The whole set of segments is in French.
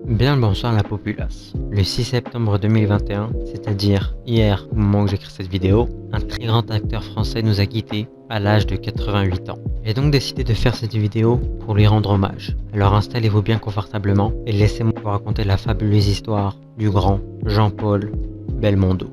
Bien le bonsoir la populace. Le 6 septembre 2021, c'est-à-dire hier au moment où j'écris cette vidéo, un très grand acteur français nous a quittés à l'âge de 88 ans. J'ai donc décidé de faire cette vidéo pour lui rendre hommage. Alors installez-vous bien confortablement et laissez-moi vous raconter la fabuleuse histoire du grand Jean-Paul Belmondo.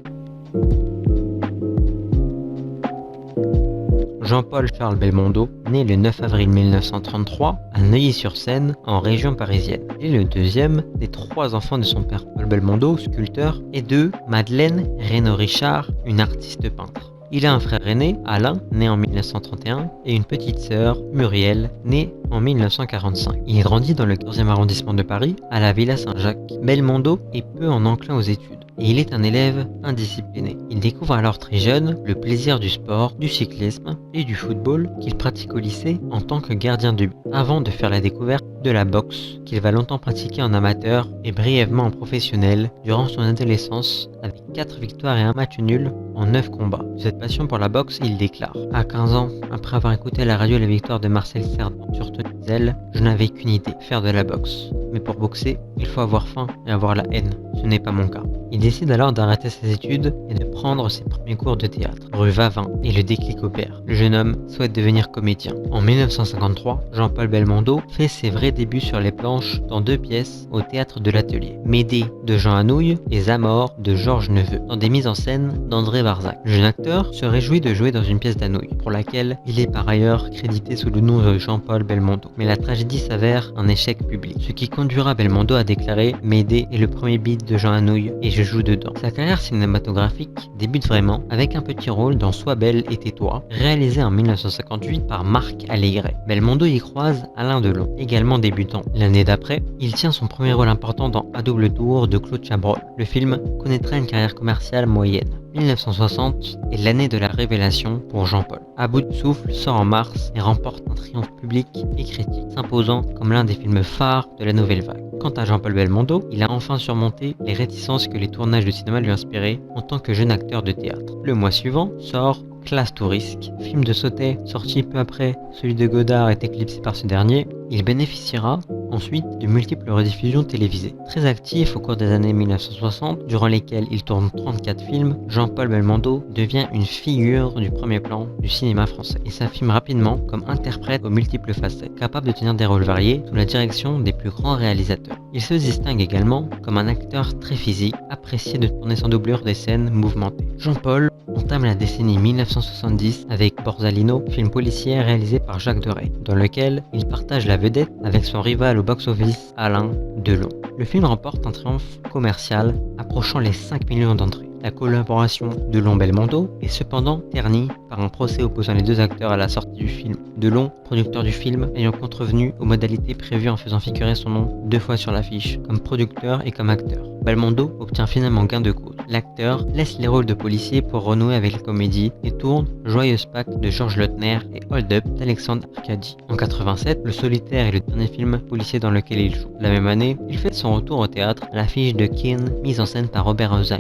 Jean-Paul Charles Belmondo, né le 9 avril 1933 à Neuilly-sur-Seine, en région parisienne. Il est le deuxième des trois enfants de son père Paul Belmondo, sculpteur, et de Madeleine Reynaud-Richard, une artiste peintre. Il a un frère aîné, Alain, né en 1931, et une petite sœur, Muriel, née en 1945. Il grandit dans le 15e arrondissement de Paris, à la Villa Saint-Jacques. Belmondo est peu en enclin aux études, et il est un élève indiscipliné. Il découvre alors très jeune le plaisir du sport, du cyclisme et du football qu'il pratique au lycée en tant que gardien de but, avant de faire la découverte de la boxe qu'il va longtemps pratiquer en amateur et brièvement en professionnel durant son adolescence avec 4 victoires et un match nul en 9 combats. De cette passion pour la boxe, il déclare: à 15 ans, après avoir écouté à la radio la victoire de Marcel Cerdan sur Tony Zell, je n'avais qu'une idée, faire de la boxe. Mais pour boxer, il faut avoir faim et avoir la haine. Ce n'est pas mon cas. Il décide alors d'arrêter ses études et de prendre ses premiers cours de théâtre, rue Vavin, et le déclic opère. Le jeune homme souhaite devenir comédien. En 1953, Jean-Paul Belmondo fait ses vrais débuts sur les planches dans 2 pièces au théâtre de l'Atelier, Médée de Jean Anouilh et Zamor de Georges Neveu, dans des mises en scène d'André Varzac. Le jeune acteur se réjouit de jouer dans une pièce d'Anouilh, pour laquelle il est par ailleurs crédité sous le nom de Jean-Paul Belmondo. Mais la tragédie s'avère un échec public, ce qui conduira Belmondo à déclarer: Médée est le premier beat de Jean Anouilh et je joue dedans. Sa carrière cinématographique débute vraiment avec un petit rôle dans Sois belle et tais-toi, réalisé en 1958 par Marc Allégret. Belmondo y croise Alain Delon, également débutant. L'année d'après, il tient son premier rôle important dans À double tour de Claude Chabrol. Le film connaîtra une carrière commerciale moyenne. 1960 est l'année de la révélation pour Jean-Paul. À bout de souffle sort en mars et remporte un triomphe public et critique, s'imposant comme l'un des films phares de la nouvelle vague. Quant à Jean-Paul Belmondo, il a enfin surmonté les réticences que les tournages de cinéma lui inspiraient en tant que jeune acteur de théâtre. Le mois suivant sort Classe Tourisque, film de Sautet sorti peu après celui de Godard est éclipsé par ce dernier. Il bénéficiera ensuite de multiples rediffusions télévisées. Très actif au cours des années 1960, durant lesquelles il tourne 34 films, Jean-Paul Belmondo devient une figure du premier plan du cinéma français et s'affirme rapidement comme interprète aux multiples facettes, capable de tenir des rôles variés sous la direction des plus grands réalisateurs. Il se distingue également comme un acteur très physique, apprécié de tourner sans doublure des scènes mouvementées. Jean-Paul entame la décennie 1970 avec Borsalino, film policier réalisé par Jacques Deray, dans lequel il partage la vedette avec son rival au box-office Alain Delon. Le film remporte un triomphe commercial approchant les 5 millions d'entrées. La collaboration Delon-Belmondo est cependant ternie par un procès opposant les deux acteurs à la sortie du film. Delon, producteur du film, ayant contrevenu aux modalités prévues en faisant figurer son nom 2 fois sur l'affiche, comme producteur et comme acteur. Belmondo obtient finalement gain de cause. L'acteur laisse les rôles de policier pour renouer avec la comédie et tourne Joyeuse Pâques de Georges Lautner et Hold Up d'Alexandre Arcadi. En 87, Le Solitaire est le dernier film policier dans lequel il joue. La même année, il fait son retour au théâtre à l'affiche de Keane, mise en scène par Robert Hossein.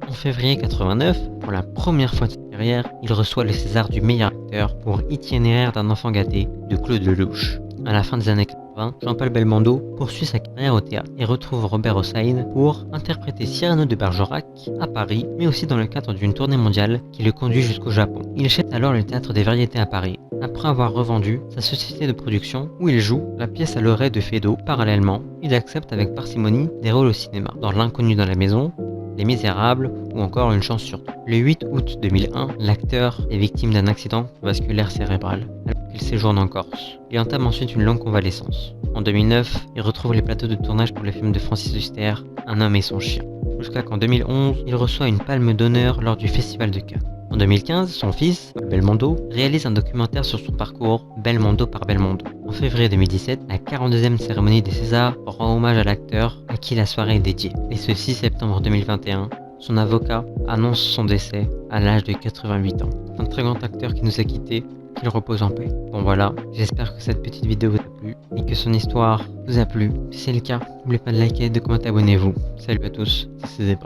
En février 89, pour la première fois de sa carrière, il reçoit le César du meilleur acteur pour Itinéraire d'un enfant gâté de Claude Lelouch. À la fin des années 80, Jean-Paul Belmondo poursuit sa carrière au théâtre et retrouve Robert Hossein pour interpréter Cyrano de Bergerac à Paris, mais aussi dans le cadre d'une tournée mondiale qui le conduit jusqu'au Japon. Il achète alors le Théâtre des Variétés à Paris, après avoir revendu sa société de production où il joue la pièce à l'oreille de Feydeau. Parallèlement, il accepte avec parcimonie des rôles au cinéma, dans L'Inconnu dans la maison, Les Misérables ou encore Une chance sur deux. Le 8 août 2001, l'acteur est victime d'un accident vasculaire cérébral alors qu'il séjourne en Corse. Il entame ensuite une longue convalescence. En 2009, il retrouve les plateaux de tournage pour le film de Francis Huster, Un homme et son chien. Jusqu'à qu'en 2011, il reçoit une palme d'honneur lors du Festival de Cannes. En 2015, son fils, Belmondo, réalise un documentaire sur son parcours, Belmondo par Belmondo. En février 2017, la 42e cérémonie des Césars rend hommage à l'acteur à qui la soirée est dédiée. Et ce 6 septembre 2021, son avocat annonce son décès à l'âge de 88 ans. Un très grand acteur qui nous a quittés, qu'il repose en paix. Bon voilà, j'espère que cette petite vidéo vous a plu et que son histoire vous a plu. Si c'est le cas, n'oubliez pas de liker, de commenter, abonnez-vous. Salut à tous, c'est Zebra.